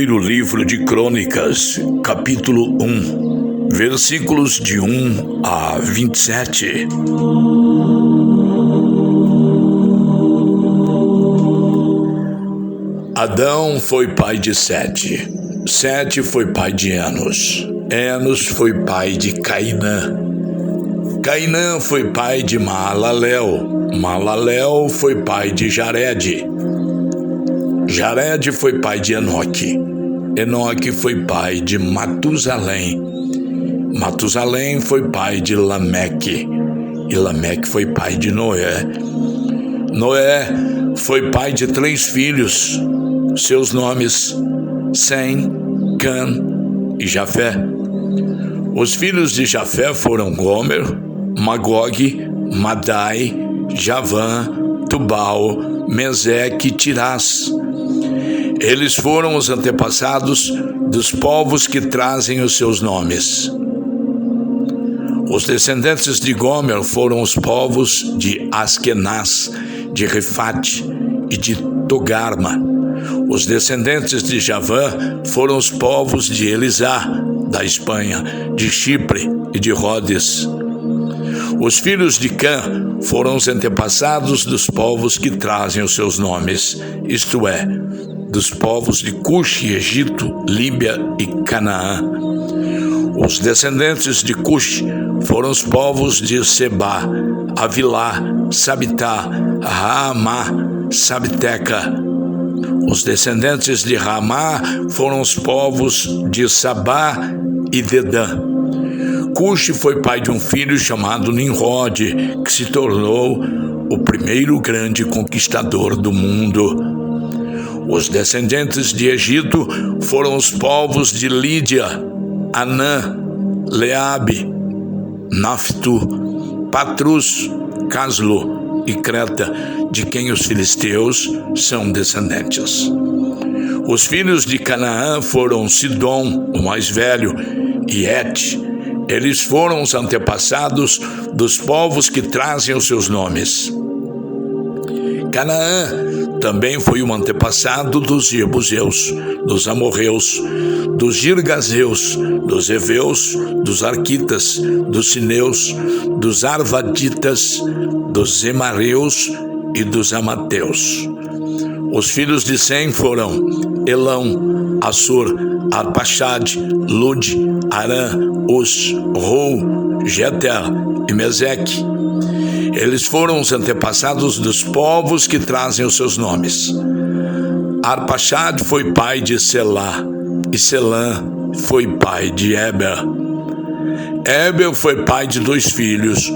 Primeiro livro de Crônicas, capítulo 1, versículos de 1 a 27. Adão foi pai de Sete. Sete foi pai de Enos. Enos foi pai de Cainã. Cainã foi pai de Maalalel. Maalalel foi pai de Jarede. Jarede foi pai de Enoque. Enoque foi pai de Matusalém. Matusalém foi pai de Lameque. E Lameque foi pai de Noé. Noé foi pai de 3 filhos. Seus nomes: Sem, Cã e Jafé. Os filhos de Jafé foram Gomer, Magog, Madai, Javã, Tubal, Meseque e Tirás. Eles foram os antepassados dos povos que trazem os seus nomes. Os descendentes de Gomer foram os povos de Askenaz, de Rifate e de Togarma. Os descendentes de Javã foram os povos de Elisá, da Espanha, de Chipre e de Rhodes. Os filhos de Cã foram os antepassados dos povos que trazem os seus nomes, isto é, dos povos de Cush, Egito, Líbia e Canaã. Os descendentes de Cush foram os povos de Sebá, Avilá, Sabitá, Raamá, Sabteca. Os descendentes de Raamá foram os povos de Sabá e Dedã. Cush foi pai de um filho chamado Nimrod, que se tornou o primeiro grande conquistador do mundo. Os descendentes de Egito foram os povos de Lídia, Anã, Leabe, Naftu, Patrus, Caslo e Creta, de quem os filisteus são descendentes. Os filhos de Canaã foram Sidom, o mais velho, e Et. Eles foram os antepassados dos povos que trazem os seus nomes. Canaã também foi um antepassado dos Jebuseus, dos Amorreus, dos Girgazeus, dos Eveus, dos Arquitas, dos Sineus, dos Arvaditas, dos Zemareus e dos Amateus. Os filhos de Sem foram Elão, Assur, Arpaxade, Lud, Arã, Uz, Rou, Jeter e Meseque. Eles foram os antepassados dos povos que trazem os seus nomes. Arpaxade foi pai de Selá, e Selã foi pai de Éber. Éber foi pai de 2 filhos.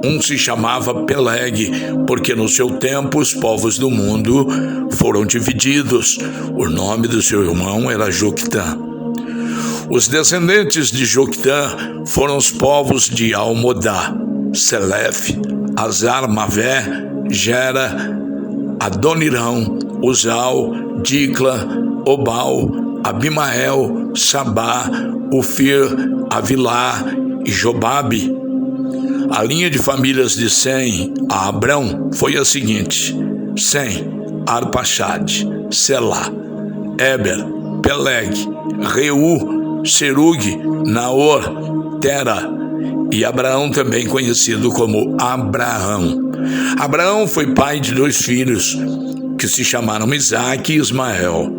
Um se chamava Peleg, porque no seu tempo os povos do mundo foram divididos. O nome do seu irmão era Joctã. Os descendentes de Joctã foram os povos de Almodá, Selef, Azar-Mavé, Gera, Adonirão, Uzal, Dicla, Obal, Abimael, Sabá, Ufir, Avilá e Jobabe. A linha de famílias de Sem a Abrão foi a seguinte: Sem, Arpaxade, Selá, Éber, Peleg, Reu, Serug, Naor, Tera e Abraão, também conhecido como Abraão. Abraão foi pai de 2 filhos, que se chamaram Isaque e Ismael.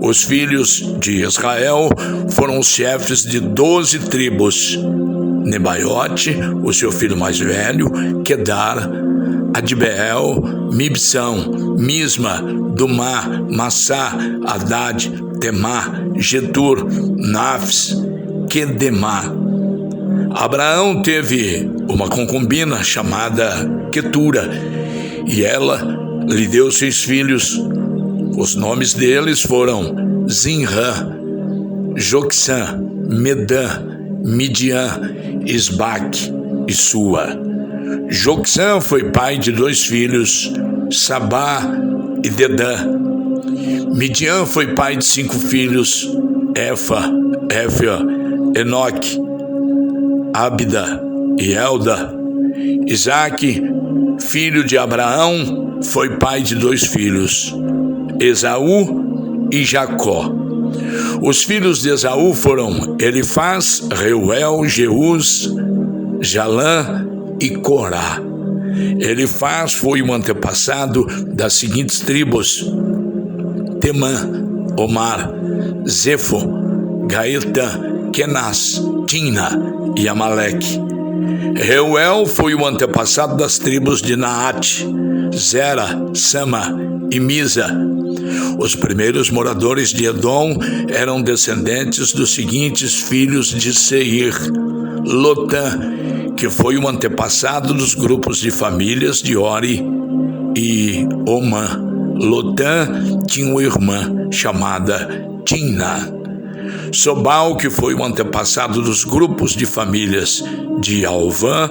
Os filhos de Israel foram os chefes de 12 tribos: Nebaiote, o seu filho mais velho, Quedar, Adbeel, Mibsão, Misma, Dumá, Massá, Haddad, Temá, Getur, Nafs, Quedemá. Abraão teve uma concubina chamada Quetura, e ela lhe deu 6 filhos. Os nomes deles foram Zinrã, Joksã, Medã, Midian, Isbaque e Sua. Joksã foi pai de 2 filhos, Sabá e Dedã. Midian foi pai de 5 filhos, Éfa, Éfia, Enoque, Abida e Elda. Isaque, filho de Abraão, foi pai de 2 filhos, Esaú e Jacó. Os filhos de Esaú foram Elifaz, Reuel, Jeús, Jalã e Corá. Elifaz foi o antepassado das seguintes tribos: Temã, Omar, Zefo, Gaeta, Kenaz, Timna e Amaleque. Reuel foi o antepassado das tribos de Naate, Zera, Sama e Misa. Os primeiros moradores de Edom eram descendentes dos seguintes filhos de Seir: Lotã, que foi o antepassado dos grupos de famílias de Ori e Omã. Lotã tinha uma irmã chamada Timna. Sobal, que foi o antepassado dos grupos de famílias de Alvã,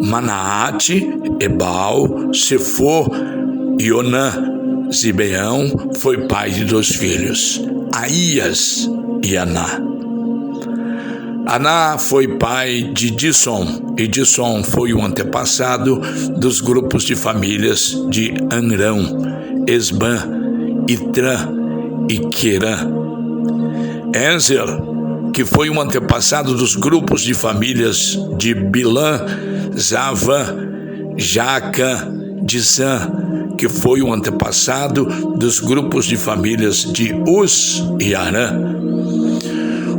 Manaate, Ebal, Sefo e Onã. Zibeão foi pai de 2 filhos, Aías e Aná. Aná foi pai de Dissom, e Dissom foi o antepassado dos grupos de famílias de Amrão, Esbã, Itrã e Querã. Ezer, que foi o antepassado dos grupos de famílias de Bilã, Zavã, Jaca, Dizã, que foi o antepassado dos grupos de famílias de Uz e Arã.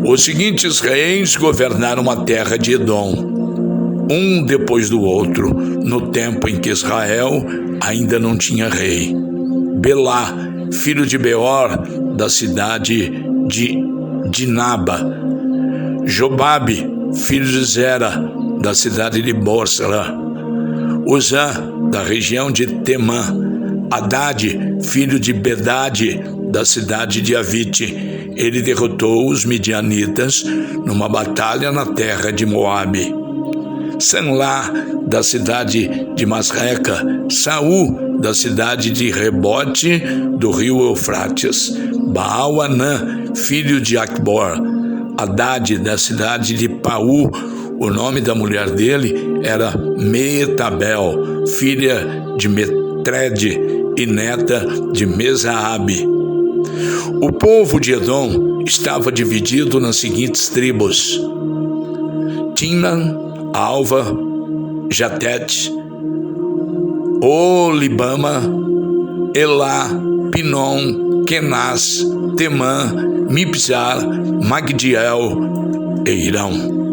Os seguintes reis governaram a terra de Edom, um depois do outro, no tempo em que Israel ainda não tinha rei. Belá, filho de Beor, da cidade de Dinaba. Jobabe, filho de Zera, da cidade de Bósra. Uzã, da região de Temã. Haddad, filho de Bedade, da cidade de Avite. Ele derrotou os midianitas numa batalha na terra de Moabe. Sanlá, da cidade de Masreca. Saú, da cidade de Rebote, do rio Eufrates. Baal-Anã, filho de Acbor. Haddad, da cidade de Paú. O nome da mulher dele era Meetabel, filha de Metrede e neta de Mesaabe. O povo de Edom estava dividido nas seguintes tribos: Timna, Alva, Jatete, Olibama, Elá, Pinom, Kenaz, Temã, Mibzar, Magdiel e Irão.